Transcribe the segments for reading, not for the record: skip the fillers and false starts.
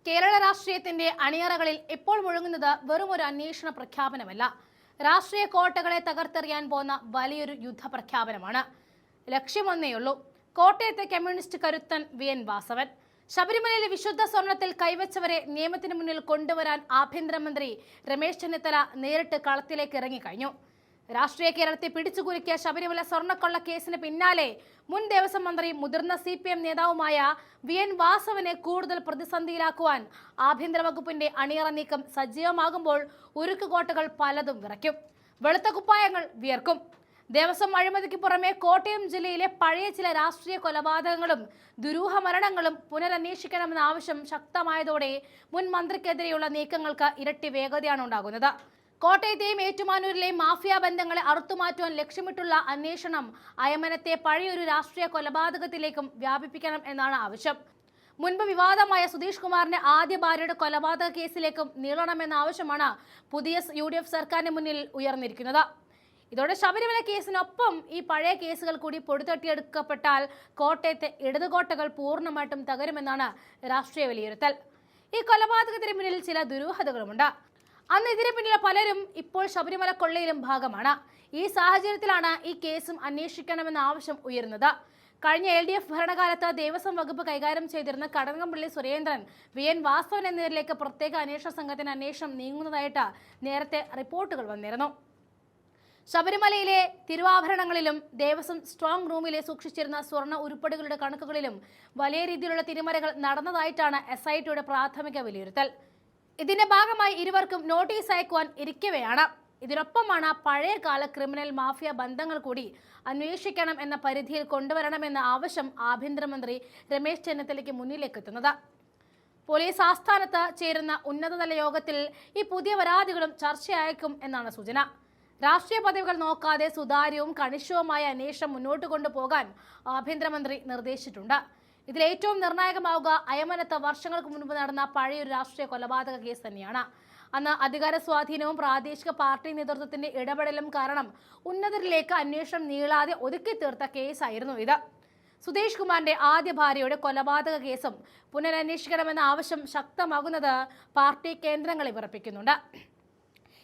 കേരള രാഷ്ട്രീയത്തിന്റെ അണിയറകളിൽ ഇപ്പോൾ മുഴങ്ങുന്നത് വെറും ഒരു അന്വേഷണ പ്രഖ്യാപനമല്ല, രാഷ്ട്രീയ കോട്ടകളെ തകർത്തെറിയാൻ പോകുന്ന വലിയൊരു യുദ്ധ പ്രഖ്യാപനമാണ്. ലക്ഷ്യമൊന്നേയുള്ളൂ: കോട്ടയത്തെ കമ്മ്യൂണിസ്റ്റ് കരുത്തൻ വി.എൻ. വാസവൻ. ശബരിമലയിലെ വിശുദ്ധ സ്വർണത്തിൽ കൈവച്ചവരെ നിയമത്തിന് മുന്നിൽ കൊണ്ടുവരാൻ ആഭ്യന്തരമന്ത്രി രമേശ് ചെന്നിത്തല നേരിട്ട് കളത്തിലേക്ക് ഇറങ്ങിക്കഴിഞ്ഞു. രാഷ്ട്രീയ കേരളത്തെ പിടിച്ചുകുലുക്കിയ ശബരിമല സ്വർണ്ണക്കൊള്ള കേസിന് പിന്നാലെ മുൻ ദേവസ്വം മന്ത്രി മുതിർന്ന CPM നേതാവുമായ വി.എൻ. വാസവനെ കൂടുതൽ പ്രതിസന്ധിയിലാക്കുവാൻ ആഭ്യന്തര വകുപ്പിന്റെ അണിയറ നീക്കം സജീവമാകുമ്പോൾ ഉരുക്കുകോട്ടകൾ പലതും വിറയ്ക്കും, വെളുത്ത കുപ്പായങ്ങൾ വിയർക്കും. ദേവസ്വം അഴിമതിക്ക് പുറമെ കോട്ടയം ജില്ലയിലെ പഴയ ചില രാഷ്ട്രീയ കൊലപാതകങ്ങളും ദുരൂഹ മരണങ്ങളും പുനരന്വേഷിക്കണമെന്ന ആവശ്യം ശക്തമായതോടെ മുൻ മന്ത്രിക്കെതിരെയുള്ള നീക്കങ്ങൾക്ക് ഇരട്ടി വേഗതയാണ് ഉണ്ടാകുന്നത്. കോട്ടയത്തെയും ഏറ്റുമാനൂരിലെയും മാഫിയ ബന്ധങ്ങളെ അറുത്തുമാറ്റുവാൻ ലക്ഷ്യമിട്ടുള്ള അന്വേഷണം അയമനത്തെ പഴയൊരു രാഷ്ട്രീയ കൊലപാതകത്തിലേക്കും വ്യാപിപ്പിക്കണം എന്നാണ് ആവശ്യം. മുൻപ് വിവാദമായ സുധീഷ് കുമാറിന്റെ ആദ്യ ഭാര്യയുടെ കൊലപാതക കേസിലേക്കും നീളണമെന്ന ആവശ്യമാണ് പുതിയ UDF സർക്കാരിന് മുന്നിൽ ഉയർന്നിരിക്കുന്നത്. ഇതോടെ ശബരിമല കേസിനൊപ്പം ഈ പഴയ കേസുകൾ കൂടി പൊടിതട്ടിയെടുക്കപ്പെട്ടാൽ കോട്ടയത്തെ ഇടതുകോട്ടകൾ പൂർണ്ണമായിട്ടും തകരുമെന്നാണ് രാഷ്ട്രീയ വിലയിരുത്തൽ. ഈ കൊലപാതകത്തിന് പിന്നിൽ ചില ദുരൂഹതകളുമുണ്ട്. അന്ന് ഇതിന് പിന്നിലെ പലരും ഇപ്പോൾ ശബരിമല കൊള്ളയിലും ഭാഗമാണ്. ഈ സാഹചര്യത്തിലാണ് ഈ കേസും അന്വേഷിക്കണമെന്ന ആവശ്യം ഉയരുന്നത്. കഴിഞ്ഞ LDF ഭരണകാലത്ത് ദേവസ്വം വകുപ്പ് കൈകാര്യം ചെയ്തിരുന്ന കടകംപള്ളി സുരേന്ദ്രൻ, വി.എൻ. വാസവൻ എന്നിവരിലേക്ക് പ്രത്യേക അന്വേഷണ സംഘത്തിന് അന്വേഷണം നീങ്ങുന്നതായിട്ട് നേരത്തെ റിപ്പോർട്ടുകൾ വന്നിരുന്നു. ശബരിമലയിലെ തിരുവാഭരണങ്ങളിലും ദേവസ്വം സ്ട്രോങ് റൂമിലെ സൂക്ഷിച്ചിരുന്ന സ്വർണ്ണ ഉരുപ്പടികളുടെ കണക്കുകളിലും വലിയ രീതിയിലുള്ള തിരിമറികൾ നടന്നതായിട്ടാണ് SITയുടെ പ്രാഥമിക വിലയിരുത്തൽ. ഇതിന്റെ ഭാഗമായി ഇരുവർക്കും നോട്ടീസ് അയക്കുവാൻ ഇരിക്കവെയാണ്. ഇതിനൊപ്പമാണ് പഴയകാല ക്രിമിനൽ മാഫിയ ബന്ധങ്ങൾ കൂടി അന്വേഷിക്കണം എന്ന പരിധിയിൽ കൊണ്ടുവരണമെന്ന ആവശ്യം ആഭ്യന്തരമന്ത്രി രമേശ് ചെന്നിത്തലയ്ക്ക് മുന്നിലേക്ക് എത്തുന്നത്. പോലീസ് ആസ്ഥാനത്ത് ചേരുന്ന ഉന്നതതല യോഗത്തിൽ ഈ പുതിയ പരാതികളും ചർച്ചയായേക്കും എന്നാണ് സൂചന. രാഷ്ട്രീയ പദവികൾ നോക്കാതെ സുതാര്യവും കണിശവുമായ അന്വേഷണം മുന്നോട്ട് കൊണ്ടുപോകാൻ ആഭ്യന്തരമന്ത്രി നിർദ്ദേശിച്ചിട്ടുണ്ട്. ഇതിൽ ഏറ്റവും നിർണായകമാവുക അയമനത്ത് വർഷങ്ങൾക്ക് മുൻപ് നടന്ന പഴയൊരു രാഷ്ട്രീയ കൊലപാതക കേസ് തന്നെയാണ്. അന്ന് അധികാര സ്വാധീനവും പ്രാദേശിക പാർട്ടി നേതൃത്വത്തിന്റെ ഇടപെടലും കാരണം ഉന്നതരിലേക്ക് അന്വേഷണം നീളാതെ ഒതുക്കി തീർത്ത കേസായിരുന്നു ഇത്. സുധീഷ് കുമാറിന്റെ ആദ്യ ഭാര്യയുടെ കൊലപാതക കേസും പുനരന്വേഷിക്കണമെന്ന ആവശ്യം ശക്തമാകുന്നത് പാർട്ടി കേന്ദ്രങ്ങളെ വിറപ്പിക്കുന്നുണ്ട്.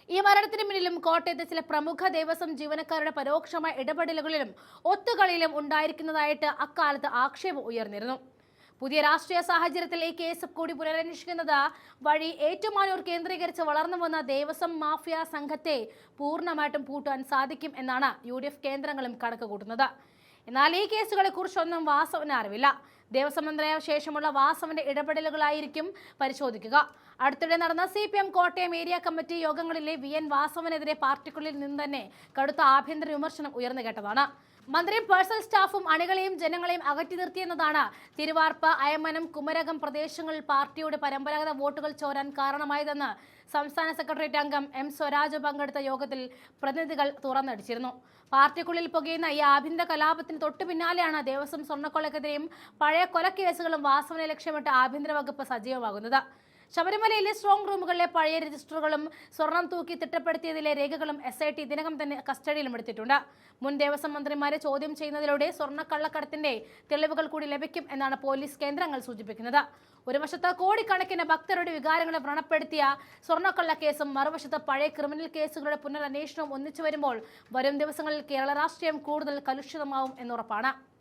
ഈ മരണത്തിന് പിന്നിലും കോട്ടയത്തെ ചില പ്രമുഖ ദേവസ്വം ജീവനക്കാരുടെ പരോക്ഷമായ ഇടപെടലുകളിലും ഒത്തുകളിയിലും ഉണ്ടായിരിക്കുന്നതായിട്ട് അക്കാലത്ത് ആക്ഷേപം ഉയർന്നിരുന്നു. പുതിയ രാഷ്ട്രീയ സാഹചര്യത്തിൽ ഈ കേസ് കൂടി പുനരന്വേഷിക്കുന്നത് വഴി ഏറ്റുമാനൂർ കേന്ദ്രീകരിച്ച് വളർന്നു വന്ന ദേവസ്വം മാഫിയ സംഘത്തെ പൂർണ്ണമായിട്ടും പൂട്ടാൻ സാധിക്കും എന്നാണ് UDF കേന്ദ്രങ്ങളും കണക്ക് കൂട്ടുന്നത്. എന്നാൽ ഈ കേസുകളെ കുറിച്ചൊന്നും വാസവന് അറിവില്ല. ദേവസ്വം മന്ത്രിയായ ശേഷമുള്ള വാസവന്റെ ഇടപെടലുകളായിരിക്കും പരിശോധിക്കുക. അടുത്തിടെ നടന്ന CPM കോട്ടയം ഏരിയ കമ്മിറ്റി യോഗങ്ങളിലെ വി.എൻ. വാസവനെതിരെ പാർട്ടിക്കുള്ളിൽ നിന്ന് തന്നെ കടുത്ത ആഭ്യന്തര വിമർശനം ഉയർന്നു കേട്ടതാണ്. മന്ത്രിയും പേഴ്സണൽ സ്റ്റാഫും അണികളെയും ജനങ്ങളെയും അകറ്റി നിർത്തിയെന്നതാണ് തിരുവാർപ്പ്, അയമനം, കുമരകം പ്രദേശങ്ങളിൽ പാർട്ടിയുടെ പരമ്പരാഗത വോട്ടുകൾ ചോരാൻ കാരണമായതെന്ന് സംസ്ഥാന സെക്രട്ടേറിയറ്റ് അംഗം M. സ്വരാജ് പങ്കെടുത്ത യോഗത്തിൽ പ്രതിനിധികൾ തുറന്നടിച്ചിരുന്നു. പാർട്ടിക്കുള്ളിൽ പുകയുന്ന ഈ ആഭ്യന്തര കലാപത്തിന് തൊട്ടു പിന്നാലെയാണ് ദേവസ്വം സ്വർണ്ണക്കൊള്ളക്കെതിരെയും പഴയ കൊലക്കേസുകളും വാസവനെ ലക്ഷ്യമിട്ട് ആഭ്യന്തര വകുപ്പ് സജീവമാകുന്നത്. ശബരിമലയിലെ സ്ട്രോങ് റൂമുകളിലെ പഴയ രജിസ്റ്ററുകളും സ്വർണം തൂക്കി തിട്ടപ്പെടുത്തിയതിലെ രേഖകളും SIT ഇതിനകം തന്നെ കസ്റ്റഡിയിലും എടുത്തിട്ടുണ്ട്. മുൻ ദേവസ്വം മന്ത്രിമാരെ ചോദ്യം ചെയ്യുന്നതിലൂടെ സ്വർണ്ണക്കള്ളക്കടത്തിന്റെ തെളിവുകൾ കൂടി ലഭിക്കും എന്നാണ് പോലീസ് കേന്ദ്രങ്ങൾ സൂചിപ്പിക്കുന്നത്. ഒരു വശത്ത് കോടിക്കണക്കിന് ഭക്തരുടെ വികാരങ്ങളെ വ്രണപ്പെടുത്തിയ സ്വർണ്ണക്കള്ള കേസും മറുവശത്ത് പഴയ ക്രിമിനൽ കേസുകളുടെ പുനരന്വേഷണവും ഒന്നിച്ചു വരുമ്പോൾ വരും ദിവസങ്ങളിൽ കേരള രാഷ്ട്രീയം കൂടുതൽ കലുഷിതമാവും എന്നുറപ്പാണ്.